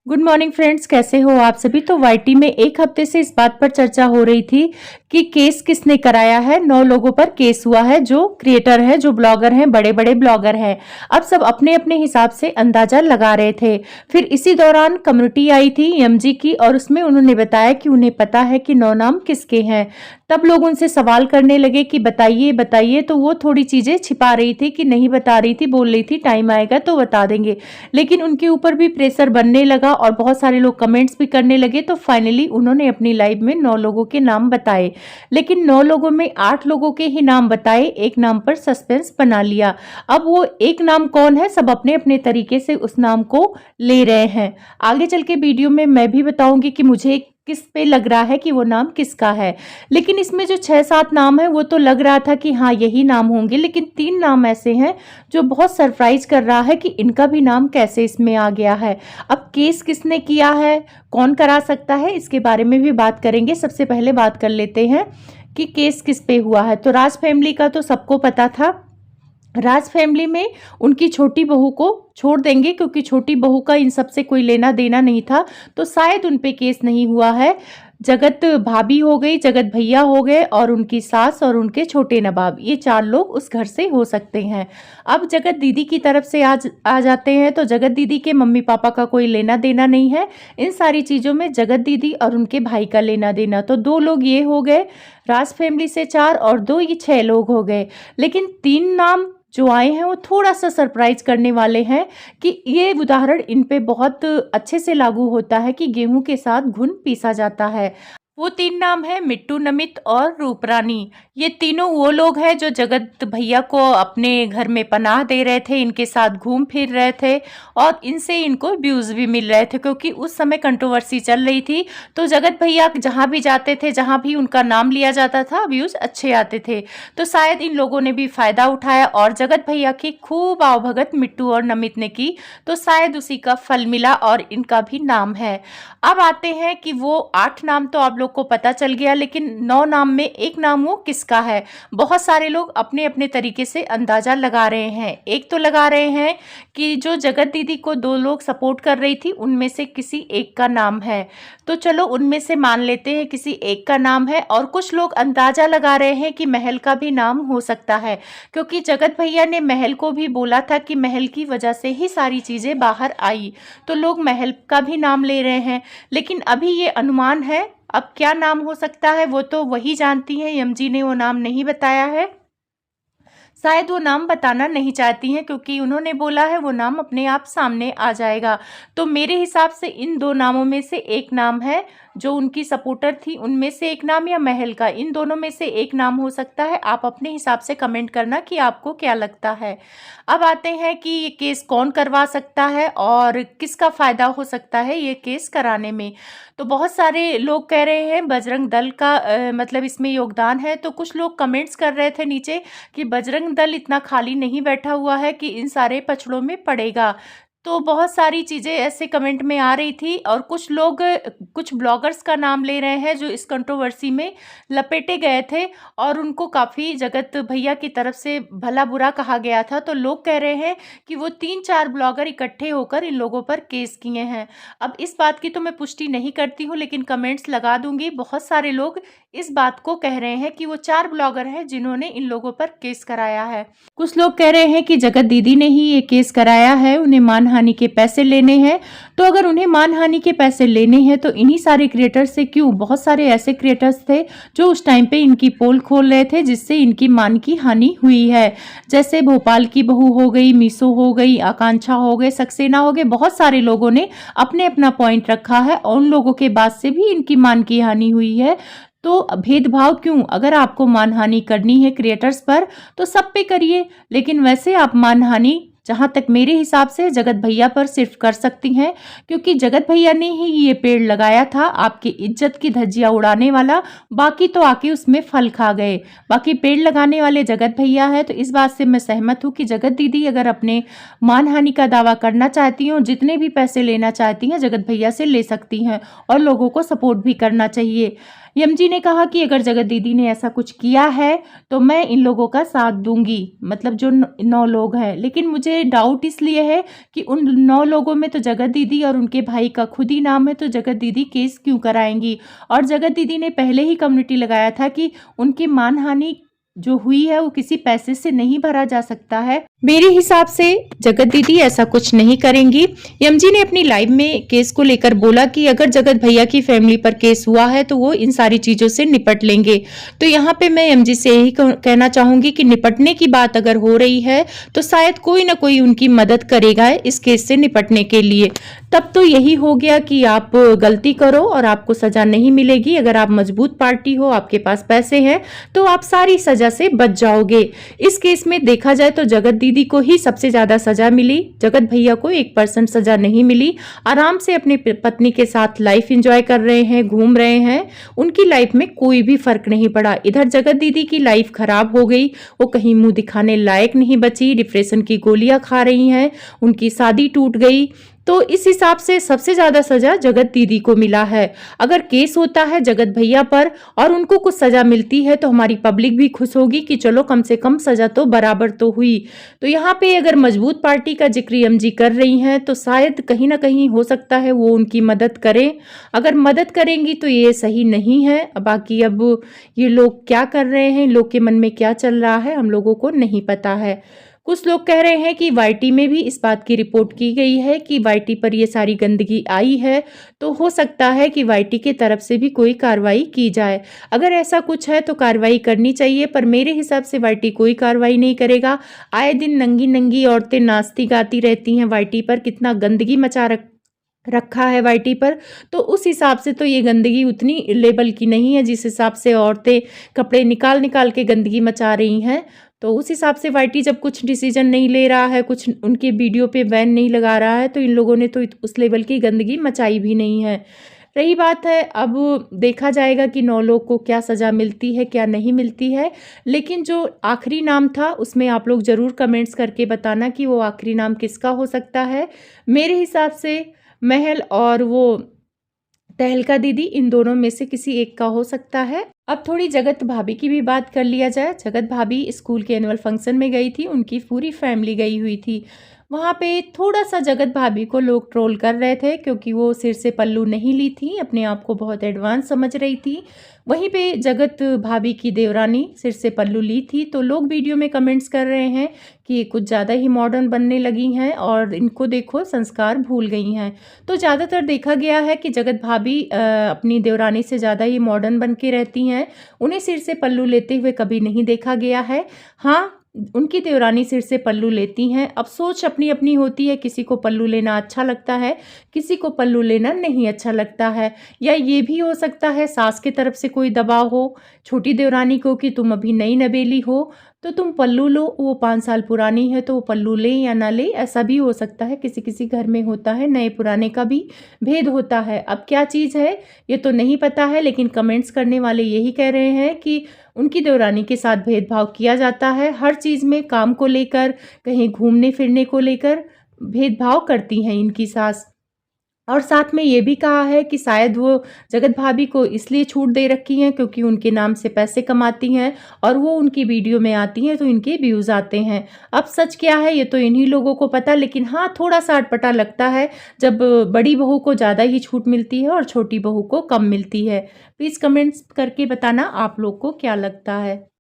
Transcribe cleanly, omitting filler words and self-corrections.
Good morning friends, कैसे हो आप सभी। तो वाईटी में एक हफ्ते से इस बात पर चर्चा हो रही थी कि केस किसने कराया है। 9 लोगों पर केस हुआ है, जो क्रिएटर है, जो ब्लॉगर हैं, बड़े बड़े ब्लॉगर हैं। अब सब अपने अपने हिसाब से अंदाजा लगा रहे थे। फिर इसी दौरान कम्युनिटी आई थी एमजी की, और उसमें उन्होंने बताया कि उन्हें पता है कि 9 नाम किसके हैं। तब लोग उनसे सवाल करने लगे कि बताइए बताइए, तो वो थोड़ी चीजें छिपा रही थी कि नहीं बता रही थी, बोल रही थी टाइम आएगा तो बता देंगे। लेकिन उनके ऊपर भी प्रेशर बनने लगा और बहुत सारे लोग कमेंट्स भी करने लगे। तो फाइनली उन्होंने अपनी लाइव में 9 लोगों के नाम बताए, लेकिन 9 लोगों में 8 लोगों के ही नाम बताए, एक नाम पर सस्पेंस बना लिया। अब वो एक नाम कौन है, सब अपने अपने तरीके से उस नाम को ले रहे हैं। आगे चल के वीडियो में मैं भी बताऊंगी कि मुझे किस पे लग रहा है कि वो नाम किसका है। लेकिन इसमें जो 6-7 नाम है वो तो लग रहा था कि हाँ यही नाम होंगे, लेकिन 3 नाम ऐसे हैं जो बहुत सरप्राइज कर रहा है कि इनका भी नाम कैसे इसमें आ गया है। अब केस किसने किया है, कौन करा सकता है, इसके बारे में भी बात करेंगे। सबसे पहले बात कर लेते हैं कि केस किस पे हुआ है। तो राज फैमिली का तो सबको पता था। राज फैमिली में उनकी छोटी बहू को छोड़ देंगे, क्योंकि छोटी बहू का इन सब से कोई लेना देना नहीं था, तो शायद उन पे केस नहीं हुआ है। जगत भाभी हो गई, जगत भैया हो गए, और उनकी सास और उनके छोटे नवाब, ये 4 लोग उस घर से हो सकते हैं। अब जगत दीदी की तरफ से आज आ जाते हैं। तो जगत दीदी के मम्मी पापा का कोई लेना देना नहीं है। इन सारी चीज़ों में जगत दीदी और उनके भाई का लेना देना। तो 2 लोग ये हो गए राज फैमिली से, 4 और 2 ये 6 लोग हो गए। लेकिन 3 नाम जो आए हैं वो थोड़ा सा सरप्राइज करने वाले हैं कि ये उदाहरण इन पे बहुत अच्छे से लागू होता है कि गेहूं के साथ घुन पीसा जाता है। वो 3 नाम है मिट्टू, नमित और रूपरानी। ये तीनों वो लोग हैं जो जगत भैया को अपने घर में पनाह दे रहे थे, इनके साथ घूम फिर रहे थे, और इनसे इनको व्यूज भी मिल रहे थे, क्योंकि उस समय कंट्रोवर्सी चल रही थी। तो जगत भैया जहाँ भी जाते थे, जहाँ भी उनका नाम लिया जाता था, व्यूज अच्छे आते थे। तो शायद इन लोगों ने भी फायदा उठाया और जगत भैया की खूब आवभगत मिट्टू और नमित ने की, तो शायद उसी का फल मिला और इनका भी नाम है। अब आते हैं कि वो 8 नाम तो आप लोग को पता चल गया, लेकिन 9 नाम में एक नाम वो किसका है। बहुत सारे लोग अपने अपने तरीके से अंदाजा लगा रहे हैं। एक तो लगा रहे हैं कि जो जगत दीदी को 2 लोग सपोर्ट कर रही थी, उनमें से किसी एक का नाम है। तो चलो उनमें से मान लेते हैं किसी एक का नाम है। और कुछ लोग अंदाजा लगा रहे हैं कि महल का भी नाम हो सकता है, क्योंकि जगत भैया ने महल को भी बोला था कि महल की वजह से ही सारी चीजें बाहर आई। तो लोग महल का भी नाम ले रहे हैं, लेकिन अभी ये अनुमान है। अब क्या नाम हो सकता है वो तो वही जानती हैं। एमजी ने वो नाम नहीं बताया है, शायद वो नाम बताना नहीं चाहती हैं, क्योंकि उन्होंने बोला है वो नाम अपने आप सामने आ जाएगा। तो मेरे हिसाब से इन 2 नामों में से एक नाम है, जो उनकी सपोर्टर थी उनमें से एक नाम, या महल का, इन दोनों में से एक नाम हो सकता है। आप अपने हिसाब से कमेंट करना कि आपको क्या लगता है। अब आते हैं कि ये केस कौन करवा सकता है और किसका फायदा हो सकता है ये केस कराने में। तो बहुत सारे लोग कह रहे हैं बजरंग दल का मतलब इसमें योगदान है। तो कुछ लोग कमेंट्स कर रहे थे नीचे कि बजरंग दल इतना खाली नहीं बैठा हुआ है कि इन सारे पछड़ों में पड़ेगा। तो बहुत सारी चीज़ें ऐसे कमेंट में आ रही थी, और कुछ लोग कुछ ब्लॉगर्स का नाम ले रहे हैं जो इस कंट्रोवर्सी में लपेटे गए थे, और उनको काफ़ी जगत भैया की तरफ से भला बुरा कहा गया था। तो लोग कह रहे हैं कि वो 3-4 ब्लॉगर इकट्ठे होकर इन लोगों पर केस किए हैं। अब इस बात की तो मैं पुष्टि नहीं करती हूँ, लेकिन कमेंट्स लगा दूंगी। बहुत सारे लोग इस बात को कह रहे हैं कि वो 4 ब्लॉगर हैं जिन्होंने इन लोगों पर केस कराया है। कुछ लोग कह रहे हैं कि जगत दीदी ने ही ये केस कराया है, उन्हें मानहानि के पैसे लेने हैं। तो अगर उन्हें मानहानि के पैसे लेने हैं तो इन्हीं सारे क्रिएटर्स से क्यों, बहुत सारे ऐसे क्रिएटर्स थे जो उस टाइम पे इनकी पोल खोल रहे थे, जिससे इनकी मान की हानि हुई है। जैसे भोपाल की बहू हो गई, मीसो हो गई, आकांक्षा हो गए, सक्सेना हो गए, बहुत सारे लोगों ने अपने अपना पॉइंट रखा है, और उन लोगों के बाद से भी इनकी मान की हानि हुई है। तो भेदभाव क्यों, अगर आपको मानहानि करनी है क्रिएटर्स पर तो सब पे करिए, लेकिन वैसे आप मानहानि जहाँ तक मेरे हिसाब से जगत भैया पर सिर्फ कर सकती हैं, क्योंकि जगत भैया ने ही ये पेड़ लगाया था आपकी इज्जत की धज्जियां उड़ाने वाला। बाकी तो आके उसमें फल खा गए, बाकी पेड़ लगाने वाले जगत भैया है। तो इस बात से मैं सहमत हूँ कि जगत दीदी अगर अपने मानहानि का दावा करना चाहती हैं, जितने भी पैसे लेना चाहती हैं जगत भैया से ले सकती हैं, और लोगों को सपोर्ट भी करना चाहिए। एमजी ने कहा कि अगर जगत दीदी ने ऐसा कुछ किया है तो मैं इन लोगों का साथ दूंगी, मतलब जो 9 लोग हैं। लेकिन मुझे मुझे डाउट इसलिए है कि उन 9 लोगों में तो जगत दीदी और उनके भाई का खुद ही नाम है, तो जगत दीदी केस क्यों कराएंगी? और जगत दीदी ने पहले ही कम्युनिटी लगाया था कि उनकी मानहानि जो हुई है वो किसी पैसे से नहीं भरा जा सकता है। मेरे हिसाब से जगत दीदी ऐसा कुछ नहीं करेंगी। एमजी ने अपनी लाइव में केस को लेकर बोला कि अगर जगत भैया की फैमिली पर केस हुआ है तो वो इन सारी चीजों से निपट लेंगे। तो यहाँ पे मैं एमजी से यही कहना चाहूंगी कि निपटने की बात अगर हो रही है तो शायद कोई ना कोई उनकी मदद करेगा इस केस से निपटने के लिए। तब तो यही हो गया कि आप गलती करो और आपको सजा नहीं मिलेगी। अगर आप मजबूत पार्टी हो, आपके पास पैसे हैं, तो आप सारी सजा से बच जाओगे। इस केस में देखा जाए तो जगत दीदी को ही सबसे ज्यादा सजा मिली। जगत भैया को 1% सजा नहीं मिली। आराम से अपनी पत्नी के साथ लाइफ एंजॉय कर रहे हैं, घूम रहे हैं। उनकी लाइफ में कोई भी फर्क नहीं पड़ा। इधर जगत दीदी की लाइफ खराब हो गई, वो कहीं मुंह दिखाने लायक नहीं बची, डिप्रेशन की गोलियां खा रही हैं, उनकी शादी टूट गई। तो इस हिसाब से सबसे ज्यादा सजा जगत दीदी को मिला है। अगर केस होता है जगत भैया पर और उनको कुछ सजा मिलती है तो हमारी पब्लिक भी खुश होगी कि चलो कम से कम सजा तो बराबर तो हुई। तो यहाँ पे अगर मजबूत पार्टी का जिक्र एमजी कर रही हैं तो शायद कहीं ना कहीं हो सकता है वो उनकी मदद करें। अगर मदद करेंगी तो ये सही नहीं है। बाकी अब ये लोग क्या कर रहे हैं, लोग के मन में क्या चल रहा है, हम लोगों को नहीं पता है। कुछ लोग कह रहे हैं कि वाईटी में भी इस बात की रिपोर्ट की गई है कि वाईटी पर ये सारी गंदगी आई है, तो हो सकता है कि वाईटी की तरफ से भी कोई कार्रवाई की जाए। अगर ऐसा कुछ है तो कार्रवाई करनी चाहिए, पर मेरे हिसाब से वाईटी कोई कार्रवाई नहीं करेगा। आए दिन नंगी नंगी औरतें नाचती गाती रहती हैं वाईटी पर, कितना गंदगी मचा रखा है वाईटी पर। तो उस हिसाब से तो ये गंदगी उतनी लेवल की नहीं है जिस हिसाब से औरतें कपड़े निकाल निकाल के गंदगी मचा रही हैं। तो उस हिसाब से वाईटी जब कुछ डिसीजन नहीं ले रहा है, कुछ उनके वीडियो पे बैन नहीं लगा रहा है, तो इन लोगों ने तो उस लेवल की गंदगी मचाई भी नहीं है। रही बात है, अब देखा जाएगा कि 9 लोग को क्या सज़ा मिलती है, क्या नहीं मिलती है। लेकिन जो आखिरी नाम था उसमें आप लोग ज़रूर कमेंट्स करके बताना कि वो आखिरी नाम किसका हो सकता है। मेरे हिसाब से महल और वो तहलका दीदी, इन दोनों में से किसी एक का हो सकता है। अब थोड़ी जगत भाभी की भी बात कर लिया जाए। जगत भाभी स्कूल के एनुअल फंक्शन में गई थी, उनकी पूरी फैमिली गई हुई थी। वहाँ पे थोड़ा सा जगत भाभी को लोग ट्रोल कर रहे थे क्योंकि वो सिर से पल्लू नहीं ली थी, अपने आप को बहुत एडवांस समझ रही थी। वहीं पे जगत भाभी की देवरानी सिर से पल्लू ली थी, तो लोग वीडियो में कमेंट्स कर रहे हैं कि ये कुछ ज़्यादा ही मॉडर्न बनने लगी हैं और इनको देखो संस्कार भूल गई हैं। तो ज़्यादातर देखा गया है कि जगत भाभी अपनी देवरानी से ज़्यादा ही मॉडर्न बन के रहती हैं। उन्हें सिर से पल्लू लेते हुए कभी नहीं देखा गया है। हाँ, उनकी देवरानी सिर से पल्लू लेती हैं। अब सोच अपनी अपनी होती है, किसी को पल्लू लेना अच्छा लगता है, किसी को पल्लू लेना नहीं अच्छा लगता है। या ये भी हो सकता है सास की तरफ से कोई दबाव हो छोटी देवरानी को कि तुम अभी नई नवेली हो तो तुम पल्लू लो, वो 5 साल पुरानी है तो वो पल्लू ले या ना ले, ऐसा भी हो सकता है। किसी किसी घर में होता है, नए पुराने का भी भेद होता है। अब क्या चीज़ है ये तो नहीं पता है, लेकिन कमेंट्स करने वाले यही कह रहे हैं कि उनकी देवरानी के साथ भेदभाव किया जाता है। हर चीज़ में, काम को लेकर, कहीं घूमने फिरने को लेकर भेदभाव करती हैं इनकी सास। और साथ में ये भी कहा है कि शायद वो जगत भाभी को इसलिए छूट दे रखी हैं क्योंकि उनके नाम से पैसे कमाती हैं और वो उनकी वीडियो में आती हैं तो इनके व्यूज़ आते हैं। अब सच क्या है ये तो इन्हीं लोगों को पता, लेकिन हाँ, थोड़ा सा अटपटा लगता है जब बड़ी बहू को ज़्यादा ही छूट मिलती है और छोटी बहू को कम मिलती है। प्लीज़ कमेंट्स करके बताना आप लोग को क्या लगता है।